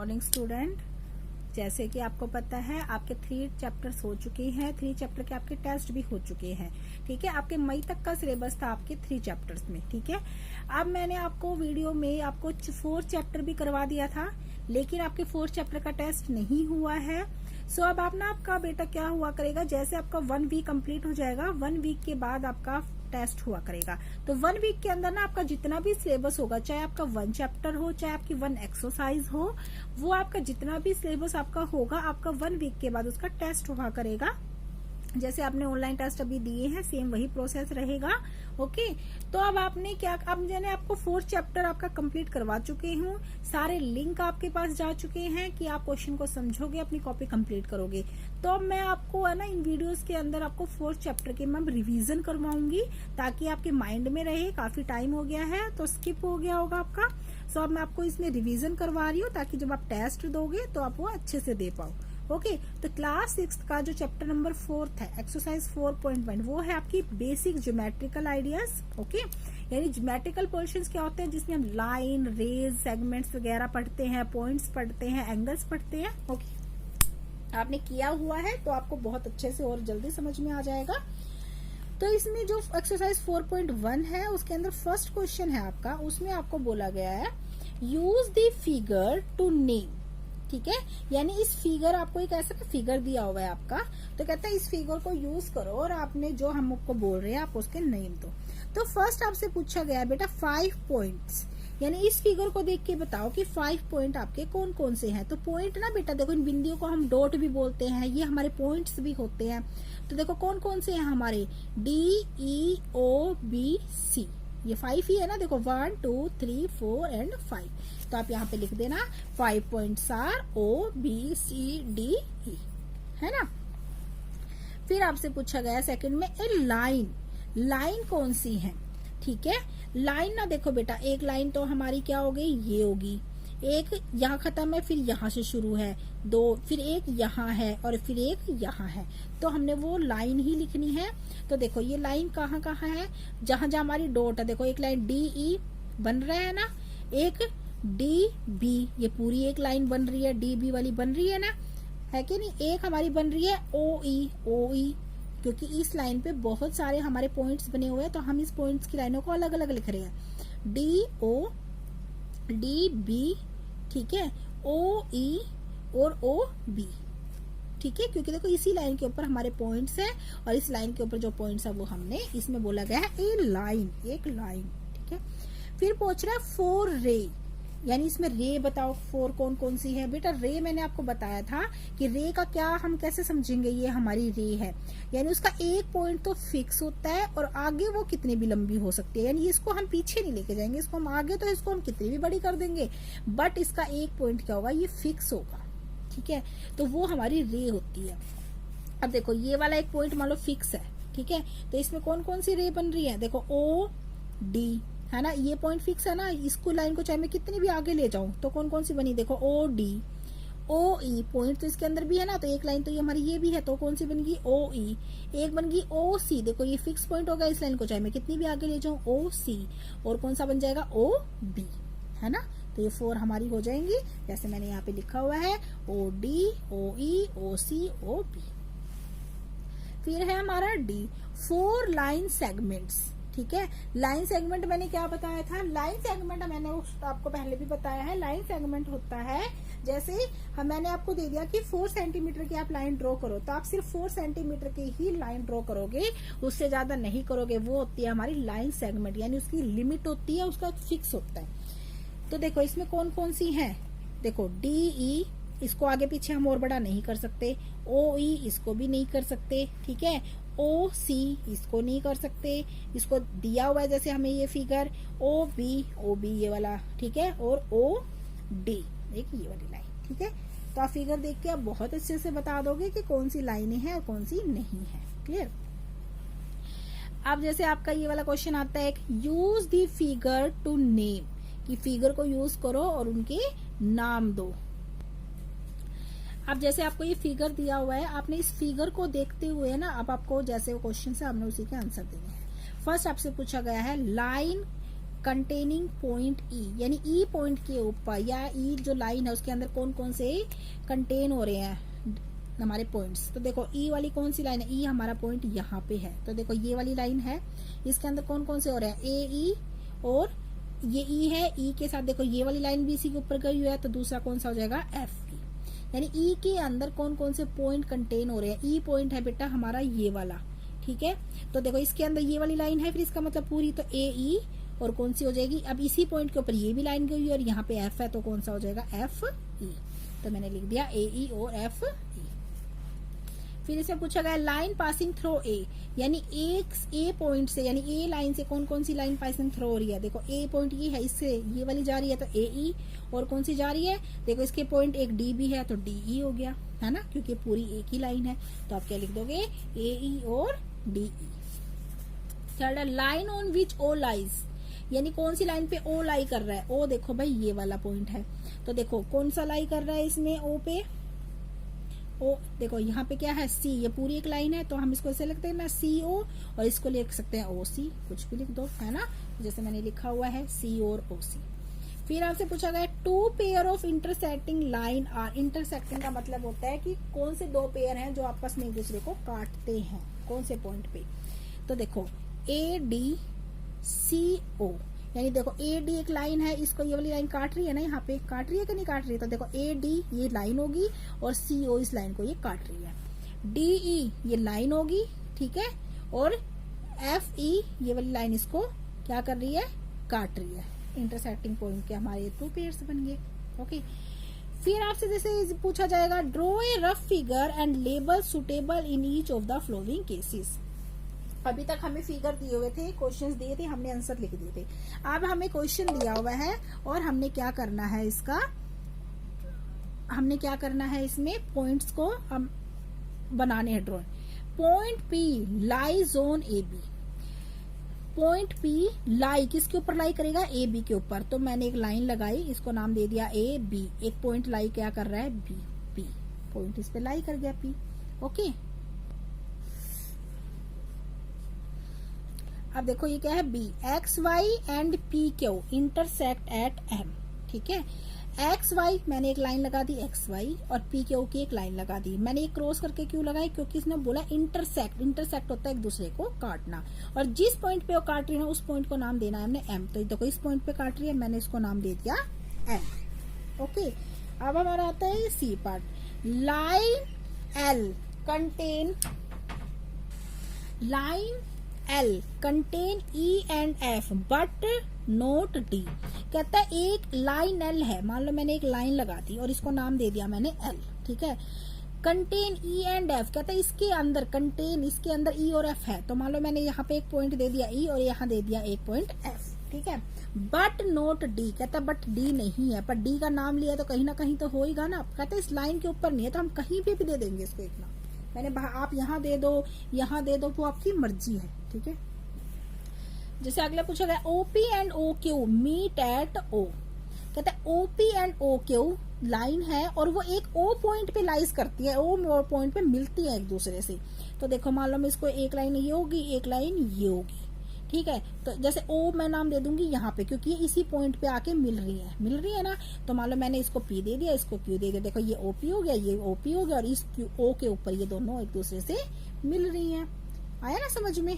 Morning student, जैसे कि आपको पता है आपके 3 चैप्टर्स हो चुके हैं। 3 चैप्टर के आपके टेस्ट भी हो चुके हैं। ठीक है, आपके मई तक का सिलेबस था आपके 3 चैप्टर्स में। ठीक है, अब मैंने आपको वीडियो में आपको 4 चैप्टर भी करवा दिया था, लेकिन आपके 4 चैप्टर का टेस्ट नहीं हुआ है। सो अब आपका बेटा क्या हुआ करेगा, जैसे आपका 1 वीक कंप्लीट हो जाएगा, 1 वीक के बाद आपका टेस्ट हुआ करेगा। तो 1 वीक के अंदर ना आपका जितना भी सिलेबस होगा, चाहे आपका 1 चैप्टर हो, चाहे आपकी 1 एक्सरसाइज हो, वो आपका जितना भी सिलेबस आपका होगा, आपका 1 वीक के बाद उसका टेस्ट हुआ करेगा। जैसे आपने ऑनलाइन टेस्ट अभी दिए हैं, सेम वही प्रोसेस रहेगा। ओके, तो अब आपने क्या, अब मैंने आपको 4 चैप्टर आपका कंप्लीट करवा चुके हूँ। सारे लिंक आपके पास जा चुके हैं कि आप क्वेश्चन को समझोगे, अपनी कॉपी कंप्लीट करोगे। तो अब मैं आपको है ना इन वीडियोस के अंदर आपको 4 चैप्टर के मैं रिवीजन करवाऊंगी, ताकि आपके माइंड में रहे। काफी टाइम हो गया है तो स्किप हो गया होगा आपका। सो अब मैं आपको इसमें रिवीजन करवा रही हूँ, ताकि जब आप टेस्ट दोगे तो आप वो अच्छे से दे पाओ। ओके, तो क्लास 6 का जो चैप्टर नंबर 4 है, एक्सरसाइज 4.1, वो है आपकी बेसिक ज्योमेट्रिकल आइडियाज। ओके, यानी ज्योमेट्रिकल पोर्शंस क्या होते हैं, जिसमें हम लाइन, रेज, सेगमेंट्स वगैरह पढ़ते हैं, पॉइंट्स पढ़ते हैं, एंगल्स पढ़ते हैं। ओके, आपने किया हुआ है तो आपको बहुत अच्छे से और जल्दी समझ में आ जाएगा। तो इसमें जो एक्सरसाइज 4.1 है, उसके अंदर फर्स्ट क्वेश्चन है आपका, उसमें आपको बोला गया है use the figure to name. ठीक है, यानी इस फिगर, आपको एक ऐसा फिगर दिया हुआ है आपका, तो कहता है इस फिगर को यूज करो और आपने जो हम आपको बोल रहे हैं आप उसके नेम दो। तो फर्स्ट आपसे पूछा गया है बेटा 5 पॉइंट्स, यानी इस फिगर को देख के बताओ कि 5 पॉइंट आपके कौन कौन से हैं। तो पॉइंट ना बेटा देखो, इन बिंदियों को हम डॉट भी बोलते हैं, ये हमारे पॉइंट्स भी होते हैं। तो देखो कौन कौन से हैं हमारे, DEOBC, ये 5 ही है ना। देखो 1 2 3 4 एंड 5, तो आप यहाँ पे लिख देना 5 पॉइंट्स आर OBCDE, है ना। फिर आपसे पूछा गया सेकंड में ए लाइन, लाइन कौन सी है। ठीक है, लाइन ना देखो बेटा, एक लाइन तो हमारी क्या हो गई, ये होगी, एक यहाँ खत्म है, फिर यहाँ से शुरू है, 2, फिर एक यहाँ है और फिर एक यहाँ है, तो हमने वो लाइन ही लिखनी है। तो देखो ये लाइन कहाँ कहाँ है, जहां जहां हमारी डॉट है। देखो एक लाइन DE बन रहा है ना, एक DB, ये पूरी एक लाइन बन रही है, DB वाली बन रही है ना, है कि नहीं। एक हमारी बन रही है OE, क्योंकि इस लाइन पे बहुत सारे हमारे पॉइंट्स बने हुए हैं, तो हम इस पॉइंट्स की लाइनों को अलग अलग लिख रहे हैं। DO, DB, ठीक है, OE और OB। ठीक है, क्योंकि देखो इसी लाइन के ऊपर हमारे पॉइंट्स हैं, और इस लाइन के ऊपर जो पॉइंट्स है वो हमने इसमें बोला गया है ए लाइन, एक लाइन। ठीक है, फिर पूछ रहा है 4 रे, यानी इसमें रे बताओ 4 कौन कौन सी है। बेटा रे मैंने आपको बताया था कि रे का क्या हम कैसे समझेंगे, ये हमारी रे है, यानी उसका एक पॉइंट तो फिक्स होता है और आगे वो कितनी भी लंबी हो सकती है, यानी इसको हम पीछे नहीं लेके जाएंगे, इसको हम आगे, तो इसको हम कितनी भी बड़ी कर देंगे, बट इसका एक पॉइंट क्या होगा, ये फिक्स होगा। ठीक है, तो वो हमारी रे होती है। अब देखो ये वाला एक पॉइंट मान लो फिक्स है, ठीक है, तो इसमें कौन कौन सी रे बन रही है, देखो OD है ना, ये पॉइंट फिक्स है ना, इसको लाइन को चाहे मैं कितनी भी आगे ले जाऊं तो कौन कौन सी बनी, देखो OD, OE पॉइंट तो इसके अंदर भी है ना, तो एक लाइन तो ये हमारी ये भी है, तो कौन सी बनेगी OE। एक बन गई OC, देखो ये फिक्स पॉइंट होगा, इस लाइन को चाहे मैं कितनी भी आगे ले जाऊं OC, और कौन सा बन जाएगा OB, है ना। तो ये 4 हमारी हो जाएंगी, जैसे मैंने यहाँ पे लिखा हुआ है OD, OE, OC, OB। फिर है हमारा D, 4 लाइन सेगमेंट्स। ठीक है, लाइन सेगमेंट मैंने क्या बताया था, लाइन सेगमेंट मैंने आपको पहले भी बताया है। लाइन सेगमेंट होता है, जैसे मैंने आपको दे दिया कि 4 सेंटीमीटर की आप लाइन ड्रॉ करो, तो आप सिर्फ 4 सेंटीमीटर की ही लाइन ड्रॉ करोगे, उससे ज्यादा नहीं करोगे। वो होती है हमारी लाइन सेगमेंट, यानी उसकी लिमिट होती है, उसका फिक्स होता है। तो देखो इसमें कौन कौन सी है, देखो DE, इसको आगे पीछे हम और बड़ा नहीं कर सकते, OE इसको भी नहीं कर सकते, ठीक है, OC इसको नहीं कर सकते, इसको दिया हुआ है जैसे हमें ये फिगर, OB ये वाला, ठीक है, और OD एक ये वाली लाइन। ठीक है, तो आप फिगर देख के आप बहुत अच्छे से बता दोगे कि कौन सी लाइनें हैं और कौन सी नहीं है। क्लियर। अब जैसे आपका ये वाला क्वेश्चन आता है, use the figure to name, कि फिगर को यूज करो और उनके नाम दो। अब जैसे आपको ये फिगर दिया हुआ है, आपने इस फिगर को देखते हुए ना, अब आपको जैसे वो क्वेश्चन है हमने उसी के आंसर देने हैं। फर्स्ट आपसे पूछा गया है लाइन कंटेनिंग पॉइंट ई, यानी ई पॉइंट के ऊपर या ई जो लाइन है उसके अंदर कौन कौन से कंटेन हो रहे हैं हमारे पॉइंट्स। तो देखो ई वाली कौन सी लाइन है, ई हमारा पॉइंट यहाँ पे है, तो देखो ये वाली लाइन है, इसके अंदर कौन कौन से हो रहे हैं, ए ई, और ये ई है, ई के साथ देखो ये वाली लाइन भी इसी के ऊपर गई हुई है, तो दूसरा कौन सा हो जाएगा, एफ ई। यानी ई के अंदर कौन कौन से पॉइंट कंटेन हो रहे हैं, ई पॉइंट है बेटा हमारा ये वाला, ठीक है। तो देखो इसके अंदर ये वाली लाइन है, फिर इसका मतलब पूरी, तो ए ई और कौन सी हो जाएगी, अब इसी पॉइंट के ऊपर ये भी लाइन गई है और यहाँ पे एफ है, तो कौन सा हो जाएगा, एफ ई। तो मैंने लिख दिया ए ई और एफ ई। फिर इसमें पूछा गया लाइन पासिंग थ्रू ए, यानी एक ए पॉइंट से, यानी ए लाइन से कौन कौन सी लाइन पासिंग थ्रू हो रही है। देखो ए पॉइंट ये है, इससे ये वाली जा रही है तो ए ई, और कौन सी जा रही है, देखो इसके पॉइंट एक डी भी है तो डी ई हो गया, है ना, क्योंकि पूरी एक ही लाइन है। तो आप क्या लिख दोगे, ए ई और D E. Third, line on which O lies, यानी कौन सी लाइन पे ओ लाई कर रहा है, ओ देखो भाई ये वाला पॉइंट है, तो देखो कौन सा लाई कर रहा है इसमें ओ पे, ओ देखो यहाँ पे क्या है, सी, ये पूरी एक लाइन है, तो हम इसको ऐसे लिखते हैं ना, सी ओ, और इसको लिख सकते हैं ओ सी, कुछ भी लिख दो, है ना, जैसे मैंने लिखा हुआ है सी और ओ सी। फिर आपसे पूछा गया two pair of intersecting line are, intersecting का मतलब होता है कि कौन से दो पेयर हैं जो आपस में एक दूसरे को काटते हैं, कौन से पॉइंट पे। तो देखो ए डी सी ओ, यानी देखो ए डी एक लाइन है, इसको ये वाली लाइन काट रही है ना, यहाँ पे काट रही है कि नहीं काट रही है, तो देखो ए डी ये लाइन होगी और सी ओ इस लाइन को ये काट रही है, डी ई ये लाइन होगी, ठीक है, और एफ ई ये वाली लाइन इसको क्या कर रही है, काट रही है। इंटरसेक्टिंग पॉइंट के हमारे टू पेयर्स बन गए। ओके, फिर आपसे जैसे पूछा जाएगा draw a rough figure and label suitable in each of the flowing cases. अभी तक हमें फिगर दिए हुए थे, क्वेश्चंस दिए थे, हमने आंसर लिख दिए थे। अब हमें क्वेश्चन दिया हुआ है और हमने क्या करना है, इसका हमने क्या करना है, इसमें पॉइंट्स को हम बनाने हैं drawing. Point P lies on A B, point P lie किसके ऊपर लाई करेगा, ए बी के ऊपर, तो मैंने एक लाइन लगाई, इसको नाम दे दिया ए बी। एक पॉइंट लाई क्या कर रहा है, बी, पी पॉइंट इस पे लाई कर गया पी। ओके, अब देखो ये क्या है, B, X Y and P Q intersect at M, ठीक है। एक्स वाई मैंने एक लाइन लगा दी एक्स वाई, और पी क्यू की एक लाइन लगा दी। मैंने एक क्रॉस करके क्यों लगाई, क्योंकि इसने बोला इंटरसेक्ट, इंटरसेक्ट होता है एक दूसरे को काटना, और जिस पॉइंट पे वो काट रही है उस पॉइंट को नाम देना है हमने एम। तो देखो इस पॉइंट पे काट रही है, मैंने इसको नाम दे दिया एम। ओके, अब हमारा आता है C part. Line L contain, line L contain E and F but not D. कहता है एक लाइन एल है, मान लो मैंने एक लाइन लगा दी और इसको नाम दे दिया मैंने एल, ठीक है। कंटेन ई एंड एफ, कहता है इसके अंदर कंटेन, इसके अंदर ई और एफ है, तो मान लो मैंने यहाँ पे एक पॉइंट दे दिया ई और यहाँ दे दिया एक पॉइंट एफ, ठीक है। बट नोट डी, कहता है बट डी नहीं है, पर डी का नाम लिया तो कहीं ना कहीं तो होएगा ना। कहता है इस लाइन के ऊपर नहीं है, तो हम कहीं भी दे देंगे इसको एक नाम। मैंने आप यहाँ दे दो, यहाँ दे दो, वो आपकी मर्जी है, ठीक है। जैसे अगला पूछा गया OP and O Q meet at O, कहता है OP and O Q line है और वो एक ओ पॉइंट पे लाइज करती है, ओ पॉइंट पे मिलती है एक दूसरे से। तो देखो मान लो मैं इसको एक लाइन ये होगी, एक लाइन ये होगी, ठीक है। तो जैसे ओ मैं नाम दे दूंगी यहाँ पे, क्योंकि ये इसी पॉइंट पे आके मिल रही है ना। तो मान लो मैंने इसको पी दे दिया, इसको क्यू दे दिया, देखो ये ओपी हो गया, ये ओपी हो गया, और इस ओ के ऊपर ये दोनों एक दूसरे से मिल रही है। आया ना समझ में।